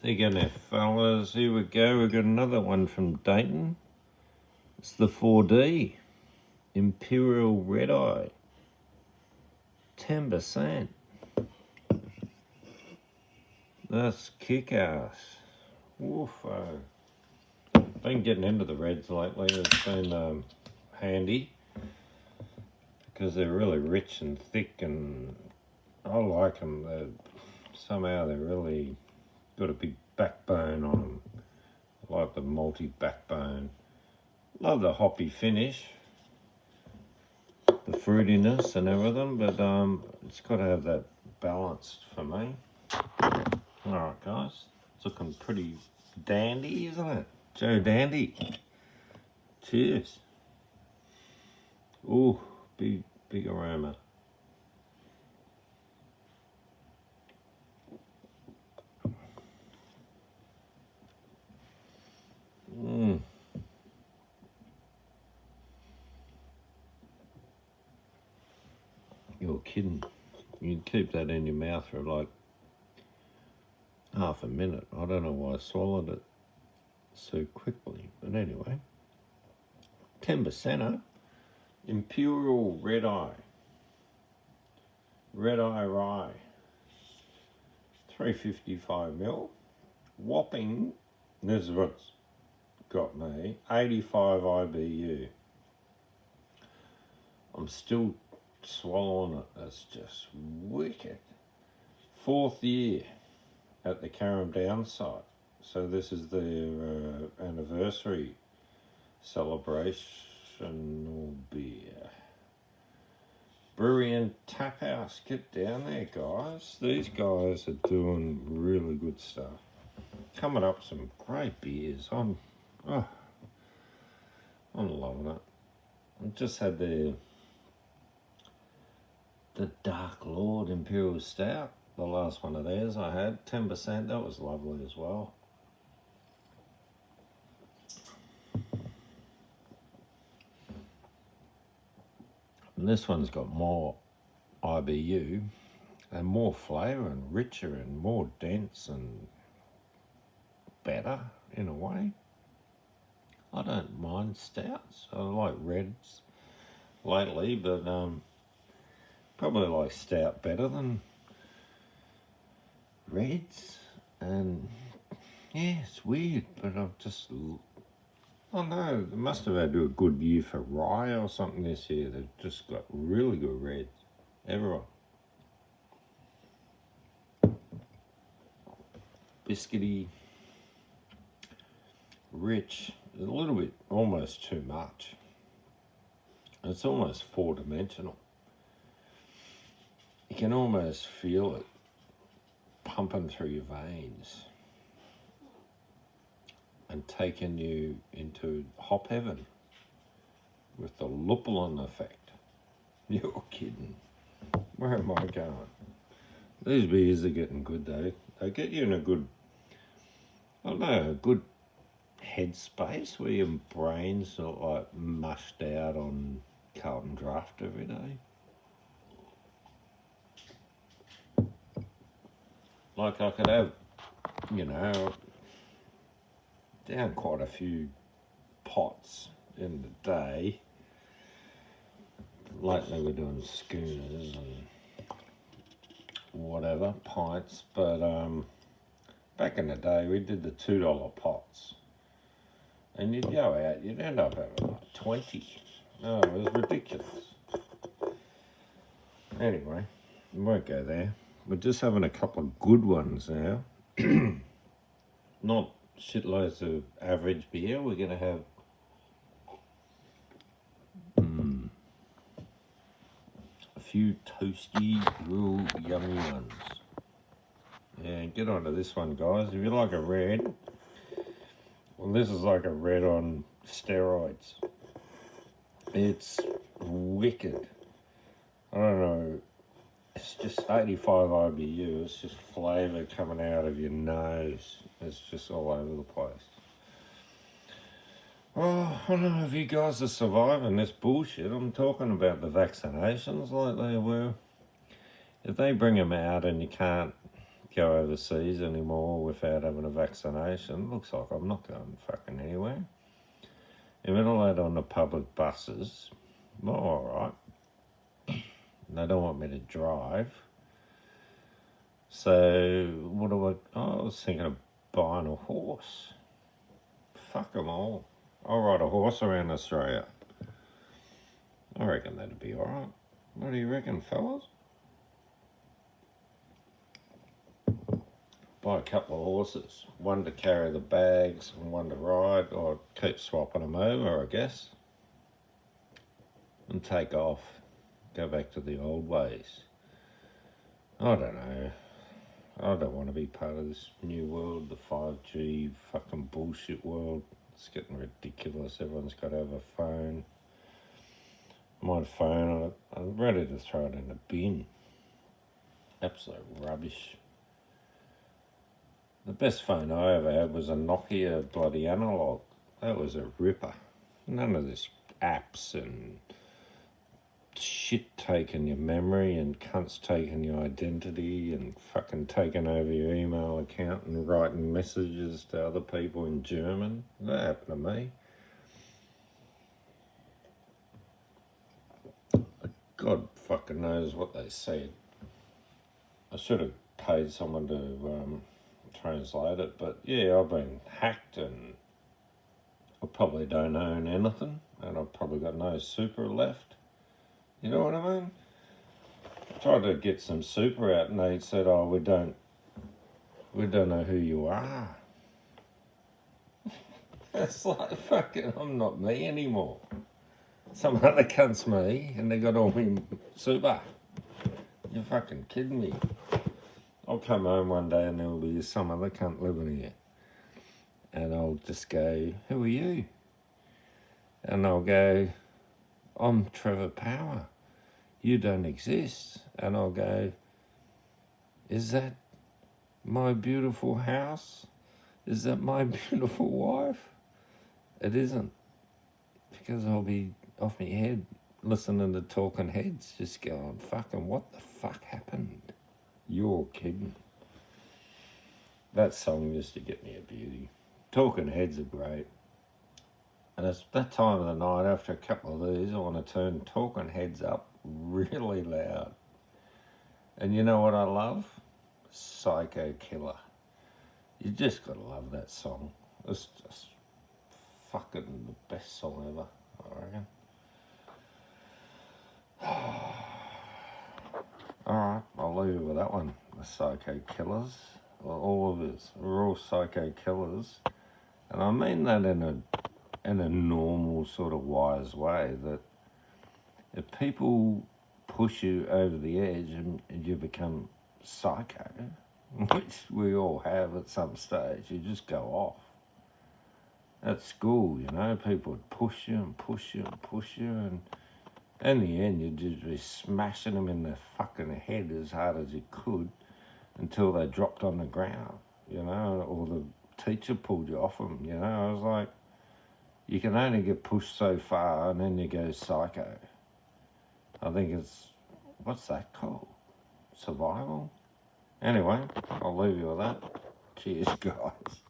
There you go now, fellas. Here we go. We've got another one from Dainton. It's the 4D. Imperial Red Eye. 10%. That's kick-ass. Woofo. Been getting into the reds lately. It's been handy because they're really rich and thick, and I like them. Somehow they're really got a big backbone on them. I like the multi-backbone. Love the hoppy finish, the fruitiness and everything, but it's got to have that balanced for me. Alright guys, it's looking pretty dandy, isn't it? Joe Dandy. Cheers. Ooh, big aroma. You're kidding. You'd keep that in your mouth for like half a minute. I don't know why I swallowed it so quickly, but anyway. 10%er. Imperial Red Eye. Red Eye Rye. 355ml. Whopping, this is what's got me, 85 IBU. I'm still swallowing it. That's just wicked. 4th year at the Carrum Down site. So this is their anniversary celebration beer. Brewery and Tap House, get down there guys. These guys are doing really good stuff. Coming up some great beers. I'm loving it. I just had the Dark Lord Imperial Stout, the last one of theirs I had, 10%. That was lovely as well. And this one's got more IBU and more flavour and richer and more dense and better in a way. I don't mind stouts. I like reds lately, but probably like stout better than reds. And yeah, it's weird, but I've just, oh no, they must have had a good year for rye or something this year. They've just got really good reds. Everyone. Biscuity, rich, a little bit, almost too much. It's almost 4-dimensional. You can almost feel it pumping through your veins and taking you into hop heaven with the lupulin effect. You're kidding. Where am I going? These beers are getting good though. They get you in a good, I don't know, a good headspace where your brain's not like mushed out on Carlton Draft every day. Like I could have, you know, down quite a few pots in the day. Lately we're doing schooners and whatever, pints, but back in the day we did the $2 pots. And you'd go out, you'd end up having like 20. Oh, it was ridiculous. Anyway, we won't go there. We're just having a couple of good ones now. Not shitloads of average beer. We're going to have a few toasty, real yummy ones. Yeah, get onto this one, guys. If you like a red, well, this is like a red on steroids. It's wicked. I don't know. It's just 85 IBU. It's just flavour coming out of your nose. It's just all over the place. Oh, I don't know if you guys are surviving this bullshit. I'm talking about the vaccinations like they were. If they bring them out and you can't go overseas anymore without having a vaccination. Looks like I'm not going fucking anywhere. If they're allowed on the public buses, well, all right. They don't want me to drive. So, what do I was thinking of buying a horse. Fuck them all. I'll ride a horse around Australia. I reckon that'd be all right. What do you reckon, fellas? Buy a couple of horses. One to carry the bags and one to ride, or keep swapping them over, I guess. And take off. Go back to the old ways. I don't know. I don't want to be part of this new world, the 5G fucking bullshit world. It's getting ridiculous. Everyone's got to have a phone. My phone, I'm ready to throw it in the bin. Absolute rubbish. The best phone I ever had was a Nokia bloody analog. That was a ripper. None of this apps and shit taking your memory and cunts taking your identity and fucking taking over your email account and writing messages to other people in German. That happened to me. God fucking knows what they said. I should have paid someone to translate it, but yeah, I've been hacked and I probably don't own anything and I've probably got no super left. You know what I mean? I tried to get some super out and they said, oh, we don't know who you are. It's like, fucking, I'm not me anymore. Some other cunt's me and they got all me super. You're fucking kidding me. I'll come home one day and there'll be some other cunt living here. And I'll just go, who are you? And I'll go, I'm Trevor Power. You don't exist. And I'll go, is that my beautiful house? Is that my beautiful wife? It isn't. Because I'll be off my head listening to talking heads just going, fucking what the fuck happened? You're kidding. That song used to get me a beauty. Talking heads are great. And it's that time of the night, after a couple of these, I want to turn talking heads up really loud. And you know what I love? Psycho Killer. You just gotta love that song. It's just fucking the best song ever, I reckon. Alright, I'll leave you with that one. The Psycho Killers. Well, all of us. We're all psycho killers. And I mean that in a normal sort of wise way, that if people push you over the edge and you become psycho, which we all have at some stage, you just go off. At school, you know, people would push you and push you and push you, and in the end you'd just be smashing them in the fucking head as hard as you could until they dropped on the ground, you know, or the teacher pulled you off them, you know. I was like, you can only get pushed so far and then you go psycho. I think it's, what's that called? Survival? Anyway, I'll leave you with that. Cheers, guys.